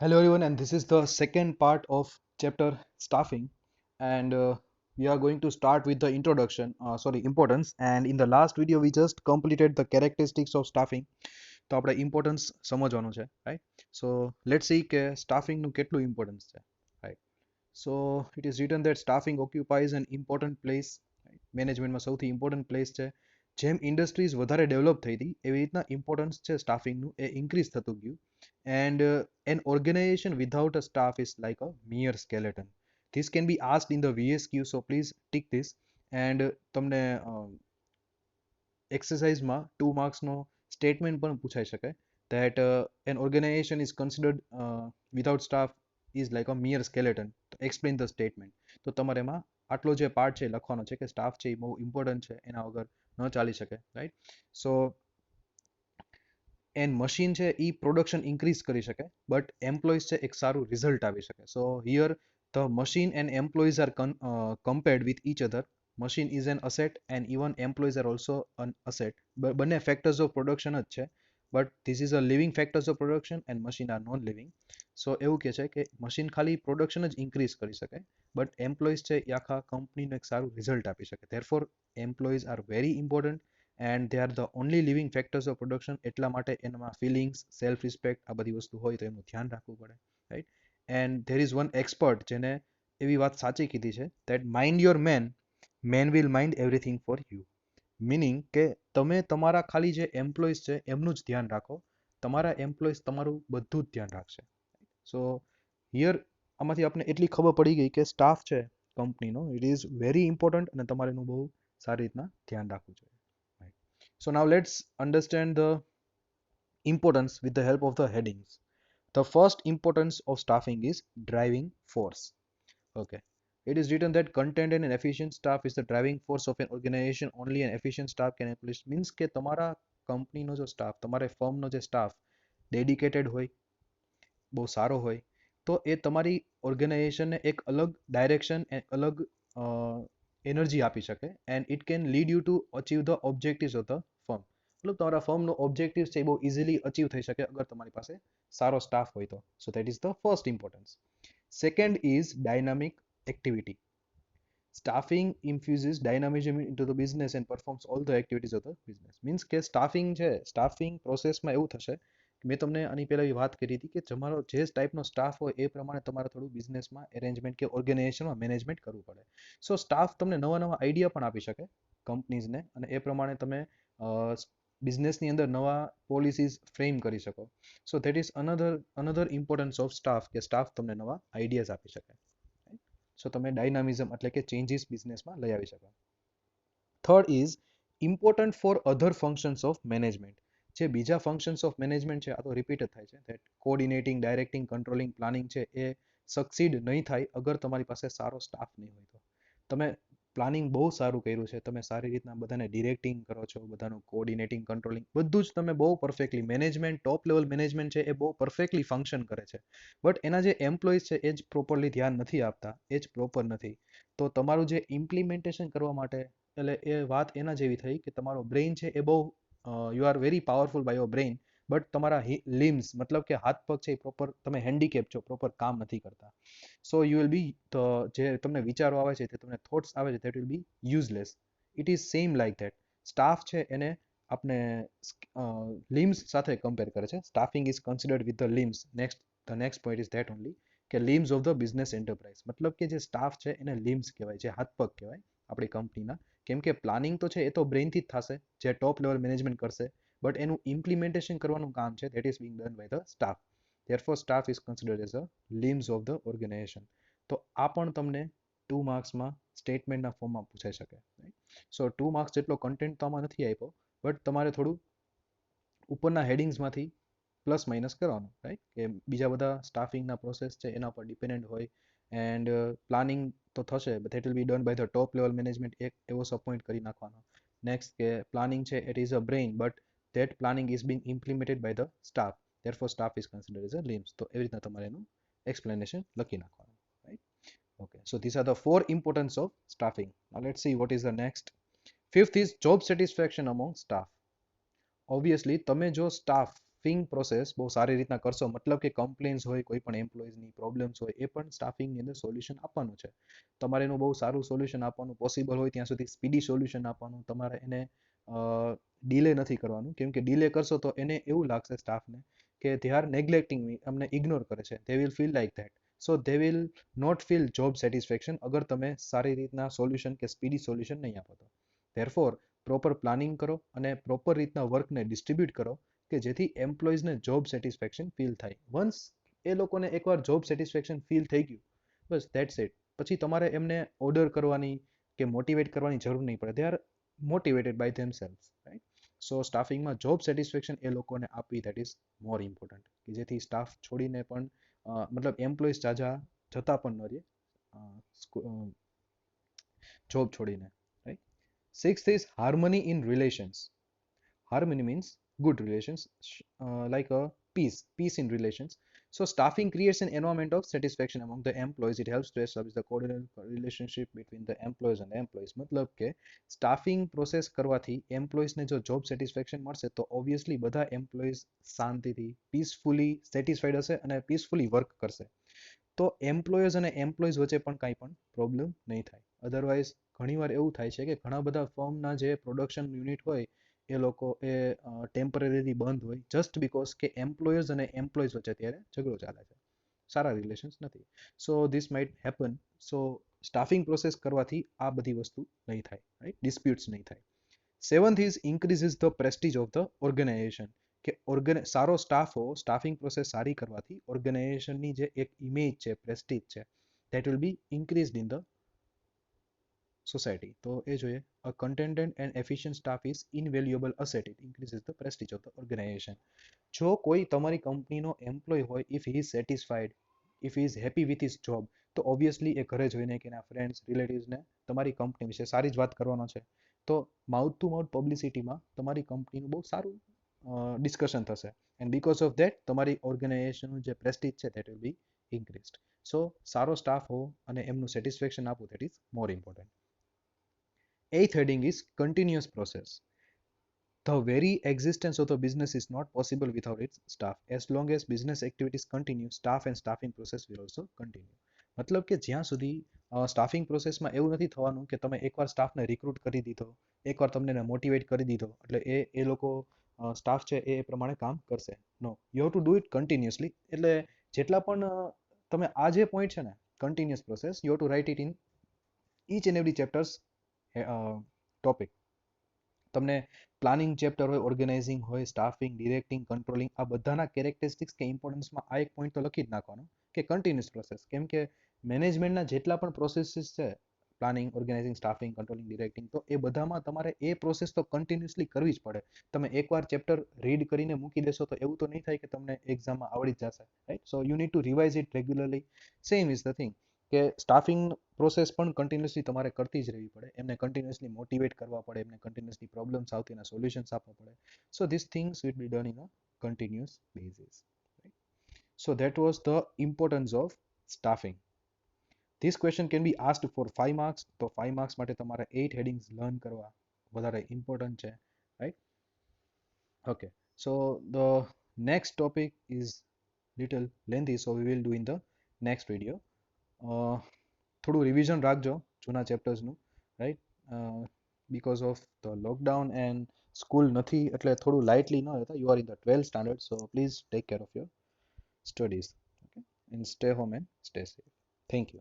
Hello everyone, and this is the second part of chapter staffing, and we are going to start with the introduction. Importance. And in the last video, we just completed the characteristics of staffing. તો આપણે importance સમજવાનું છે, right? So let's see કે staffing નું કેટલું importance છે, right? So it is written that staffing occupies an important place. Right? મેનેજમેન્ટમાં સૌથી important place છે. જેમ ઇન્ડસ્ટ્રીઝ વધારે ડેવલપ થઈ હતી એવી રીતના ઇમ્પોર્ટન્સ છે સ્ટાફિંગનું એ ઇન્ક્રીઝ થતું ગયું. And an organization without a staff is like a mere skeleton. This can be asked in the VSQ, so please tick this. And તમને એક્સરસાઇઝમાં 2 માર્ક્સનો સ્ટેટમેન્ટ પણ પૂછાઈ શકે that an organization is considered without staff is like a mere skeleton. Explain the statement. તો તમારે એમાં આટલો જે part છે લખવાનો છે કે સ્ટાફ છે એ બહુ ઇમ્પોર્ટન્ટ છે, એના વગર ન ચાલી શકે, રાઈટ? સો એન્ડ મશીન છે એ પ્રોડક્શન ઇન્ક્રીઝ કરી શકે, બટ એમ્પ્લોઈઝ છે એક સારું રિઝલ્ટ આવી શકે. So here the machine and employees are compared with each other. Machine is an asset and even employees are also an asset. બંને factors of production જ છે, but this is a living factors of production and machine are non living. So એવું કહે છે કે machine ખાલી production જ increase કરી શકે, બટ એમ્પ્લોઈઝ છે એ આખા કંપનીનું એક સારું રિઝલ્ટ આપી શકે. Therefore employees are very important and they are the only living factors of production. એટલા માટે એનામાં ફિલિંગ્સ, સેલ્ફ રિસ્પેક્ટ આ બધી વસ્તુ હોય તો એનું ધ્યાન રાખવું પડે, right? And there is one expert જેને એવી વાત સાચી કીધી છે that mind your man, man will mind everything for you. Meaning કે તમે તમારા ખાલી જે એમ્પ્લોઈઝ છે એમનું જ ધ્યાન રાખો, તમારા એમ્પ્લોઈઝ તમારું બધું જ ધ્યાન રાખશે. સો હિયર આમાંથી આપણે એટલી ખબર પડી ગઈ કે સ્ટાફ છે કંપનીનો ઇટ ઇઝ વેરી ઇમ્પોર્ટન્ટ અને તમારે એનું બહુ સારી રીતના ધ્યાન રાખવું જોઈએ. So now let's understand the importance with the help of the headings. The first importance of staffing is driving force. Okay. It is written that content and an efficient staff is the driving force of an organization. Only an efficient staff can accomplish. Means કે તમારા કંપનીનો જો staff, તમારે ફર્મનો જે staff dedicated હોય, બહુ સારો હોય, તો એ તમારી ઓર્ગેનાઇઝેશનને એક અલગ ડાયરેક્શન, અલગ એનર્જી આપી શકે and it can lead you to achieve the objectives of the firm. મતલબ તમારા ફર્મનો ઓબ્જેક્ટિવ છે એ બહુ ઇઝીલી અચીવ થઈ શકે અગર તમારી પાસે સારો સ્ટાફ હોય તો. So that is the first importance. Second is dynamic activity. Staffing infuses dynamism into the business and performs all the activities of the business. Means કે સ્ટાફિંગ છે, સ્ટાફિંગ પ્રોસેસમાં એવું થશે કે મેં તમને આની પહેલા વાત કરી હતી કે તમારો જે ટાઈપનો સ્ટાફ હોય એ પ્રમાણે તમારે થોડું બિઝનેસમાં એરેન્જમેન્ટ કે ઓર્ગેનાઇઝેશનમાં મેનેજમેન્ટ કરવું પડે. સો સ્ટાફ તમને નવા નવા આઈડિયા પણ આપી શકે કંપનીઝને, અને એ પ્રમાણે તમે બિઝનેસની અંદર નવા પોલિસીઝ ફ્રેમ કરી શકો. So that is another importance of staff કે સ્ટાફ તમને નવા આઈડિયાઝ આપી શકે. સો તમે ડાયનામિઝમ એટલે કે ચેન્જીસ બિઝનેસમાં લઈ આવી શકો. Third is important for other functions of management. જે બીજા ફંક્શન્સ ઓફ મેનેજમેન્ટ છે આ તો રિપીટ જ થાય છે, ધેટ કોર્ડિનેટિંગ, ડાયરેક્ટિંગ, કંટ્રોલિંગ, પ્લાનિંગ છે એ સક્સીડ નહીં થાય અગર તમારી પાસે સારો સ્ટાફ નહીં હોય તો. તમે પ્લાનિંગ બહુ સારું કર્યું છે, તમે સારી રીતના બધાને ડિરેક્ટિંગ કરો છો, બધાનું કોર્ડિનેટિંગ, કંટ્રોલિંગ બધું જ તમે બહુ પરફેક્ટલી, મેનેજમેન્ટ ટોપ લેવલ મેનેજમેન્ટ છે એ બહુ પરફેક્ટલી ફંક્શન કરે છે, બટ એના જે એમ્પ્લોઈઝ છે એ જ પ્રોપરલી ધ્યાન નથી આપતા, એ જ પ્રોપર નથી, તો તમારું જે ઇમ્પ્લિમેન્ટેશન કરવા માટે, એટલે એ વાત એના જેવી થઈ કે તમારો બ્રેઇન છે એ બહુ you are very powerful by your brain, but તમારા લિમ્સ મતલબ કે હાથ પગ છે એ પ્રોપર તમે હેન્ડીકેપ છો, પ્રોપર કામ નથી કરતા. સો યુ વિલ બી, જે તમને વિચારો આવે છે, તે તમને થોટ્સ આવે છે, that will be useless. It is same like that. Staff છે એને આપણે લિમ્સ સાથે કમ્પેર કરે છે. Staffing is considered with the limbs. The next point is that only કે limbs of the business enterprise. મતલબ કે જે સ્ટાફ છે એને લિમ્સ કહેવાય, જે હાથ પગ કહેવાય આપણી કંપનીના. કેમ કે પ્લાનિંગ તો છે એ તો બ્રેઇનથી જ થશે, જે ટોપ લેવલ મેનેજમેન્ટ કરશે, બટ એનું ઇમ્પ્લિમેન્ટેશન કરવાનું કામ છે that is being done by the staff. Therefore, staff is considered as a limbs of the organization. તો આ પણ તમને 2 માર્ક્સમાં સ્ટેટમેન્ટના ફોર્મમાં પૂછાઈ શકે. સો 2 માર્ક્સ જેટલો કન્ટેન્ટ તો આમાં નથી આપ્યો, બટ તમારે થોડું ઉપરના હેડિંગ્સમાંથી પ્લસ માઇનસ કરવાનું, રાઈટ? કે બીજા બધા સ્ટાફિંગના પ્રોસેસ છે એના પર ડિપેન્ડન્ટ હોય, એન્ડ પ્લાનિંગ તો થશે but that will be done by the top level management, એક એવો સપોઇન્ટ કરી નાખવાનો. નેક્સ્ટ કે પ્લાનિંગ છે it is a brain, but that planning is being implemented by the staff. Therefore, staff is considered as a limbs. તો એવી રીતના તમારે એનું explanation લખી નાખવાનું, right? Okay, so these are the 4 importance of staffing. Now let's see what is the next. Fifth is job satisfaction among staff. Obviously તમે જો staff staffing process બહુ સારી રીતના કરશો, મતલબ કે કમ્પ્લેન્સ હોય, કોઈ પણ એમ્પ્લોઈઝની પ્રોબ્લેમ્સ હોય, એ પણ સ્ટાફિંગની અંદર સોલ્યુશન આપવાનું છે. તમારે એનું બહુ સારું સોલ્યુશન આપવાનું, પોસિબલ હોય ત્યાં સુધી સ્પીડી સોલ્યુશન આપવાનું. તમારે એને ડીલે નથી કરવાનું, કેમ કે ડીલે કરશો તો એને એવું લાગશે સ્ટાફને કે દે આર નેગ્લેક્ટિંગ મી, અમને ઇગ્નોર કરે છે. They will feel like that. So they will not feel job satisfaction અગર તમે સારી રીતના સોલ્યુશન કે સ્પીડી સોલ્યુશન નહીં આપો તો. ધેરફોર પ્રોપર પ્લાનિંગ કરો અને પ્રોપર રીતના વર્કને ડિસ્ટ્રીબ્યુટ કરો કે જેથી એમ્પ્લોઈઝને જોબ સેટિસ્ફેક્શન ફીલ થાય. વન્સ એ લોકોને એકવાર જોબ સેટિસ્ફેક્શન ફીલ થઈ ગયું, બસ ધેટ્સ ઇટ. પછી તમારે એમને ઓર્ડર કરવાની કે મોટિવેટ કરવાની જરૂર નહીં પડે. They are motivated by themself, right? So સ્ટાફિંગમાં જોબ સેટિસ્ફેક્શન એ લોકોને આપવી, દેટ ઇઝ મોર ઇમ્પોર્ટન્ટ, કે જેથી સ્ટાફ છોડીને પણ મતલબ એમ્પ્લોઈઝ જાજા જતા પણ ન રહે જોબ છોડીને, right? Sixth is harmony in relations. Harmony means good relations, like a peace in relations. So staffing creates an environment of satisfaction among the employees. It helps to establish the coordinated relationship between the employees and the employees. मतलब કે staffing process કરવાથી employees ને જો job satisfaction મળશે તો obviously બધા employees શાંતિથી peacefully satisfied હશે અને peacefully work કરશે. તો એમ્પ્લોયર્સ અને એમ્પ્લોઈઝ વચ્ચે પણ કાંઈ પણ પ્રોબ્લેમ નહીં થાય. અધરવાઇઝ ઘણીવાર એવું થાય છે કે ઘણા બધા ફર્મના જે પ્રોડક્શન યુનિટ હોય એ લોકો એ ટેમ્પરરીલી બંધ હોય જસ્ટ બીકોઝ કે એમ્પ્લોયર્સ અને એમ્પ્લોઈઝ વચ્ચે ત્યારે ઝઘડો ચાલે છે, સારા રિલેશન્સ નથી. So this might happen. So staffing process કરવાથી આ બધી વસ્તુ નહીં થાય, રાઈટ? ડિસ્પ્યુટ્સ નહીં થાય. Seventh is increases the prestige of the organisation. કે સારો સ્ટાફ હો, સ્ટાફિંગ પ્રોસેસ સારી કરવાથી ઓર્ગેનાઇઝેશનની જે એક ઇમેજ છે, પ્રેસ્ટીજ છે, that will be increased in the society. તો એ જોઈએ. A contented and efficient staff is invaluable asset. It increases the prestige of the organization. જો કોઈ તમારી કંપનીનો એમ્પ્લોય હોય, if he is satisfied, if he is happy with his job, તો obviously એ ઘરે જોઈને કે એના ફ્રેન્ડ્સ, રિલેટિવ્સને તમારી કંપની વિશે સારી જ વાત કરવાનો છે. તો માઉથ ટુ માઉથ પબ્લિસિટીમાં તમારી કંપનીનું બહુ સારું ડિસ્કશન થશે. એન્ડ બીકોઝ ઓફ ધેટ તમારી ઓર્ગેનાઇઝેશનનું જે પ્રેસ્ટીજ છે that will be increased. સો સારો સ્ટાફ હો અને એમનું સેટિસ્ફેક્શન આપવું, that is more important. Eighth heading is continuous process. The very existence of the business is not possible without its staff. As long as business activities continue, staff and staffing process will also continue. મતલબ કે જ્યાં સુધી staffing પ્રોસેસમાં એવું નથી થવાનું કે તમે એકવાર સ્ટાફને રિક્રુટ કરી દીધો, એકવાર તમને મોટિવેટ કરી દીધો એટલે એ લોકો સ્ટાફ છે એ પ્રમાણે કામ કરશે. No, you have to do it continuously. એટલે જેટલા પણ તમે આ જે પોઈન્ટ છે ને, continuous process, you have to write it in each and every chapters topic. તમને પ્લાનિંગ ચેપ્ટર હોય, ઓર્ગેનાઇઝિંગ હોય, સ્ટાફિંગ, ડિરેક્ટિંગ, કંટ્રોલિંગ, આ બધાના કેરેક્ટરિસ્ટિક્સ કે ઇમ્પોર્ટન્સમાં આ એક પોઈન્ટ તો લખી જ નાખવાનો કે કન્ટિન્યુઅસ પ્રોસેસ. કેમ કે મેનેજમેન્ટના જેટલા પણ પ્રોસેસીસ છે, planning, organising, staffing, controlling, directing, તો એ બધામાં તમારે એ પ્રોસેસ તો કન્ટિન્યુઅસલી કરવી જ પડે. તમે એકવાર ચેપ્ટર રીડ કરીને મૂકી દેશો તો એવું તો નહીં થાય કે તમને એક્ઝામમાં આવડી જ જશે, right? So you need to revise it regularly. Same is the thing કે સ્ટાફિંગ પ્રોસેસ પણ કન્ટિન્યુઅસલી તમારે કરતી જ રહેવી પડે. એમને કન્ટિન્યુઅસલી મોટિવેટ કરવા પડે, એમને કન્ટિન્યુઅસલી પ્રોબ્લેમ્સ આવતી એના સોલ્યુશન્સ આપવા પડે. So this things will be done in a continuous basis. So that was the importance of staffing. This question can be asked for 5 marks. તો 5 marks માટે તમારે 8 headings learn કરવા વધારે important છે, right? Okay, so the next topic is little lengthy, so we will do in the next video. થોડું revision રાખજો જૂના ચેપ્ટર્સનું, right? Because of the lockdown and school નથી એટલે થોડું લાઇટલી ન લેતા. You are in the 12th standard, so please take care of your studies. Okay, and stay home and stay safe. Thank you.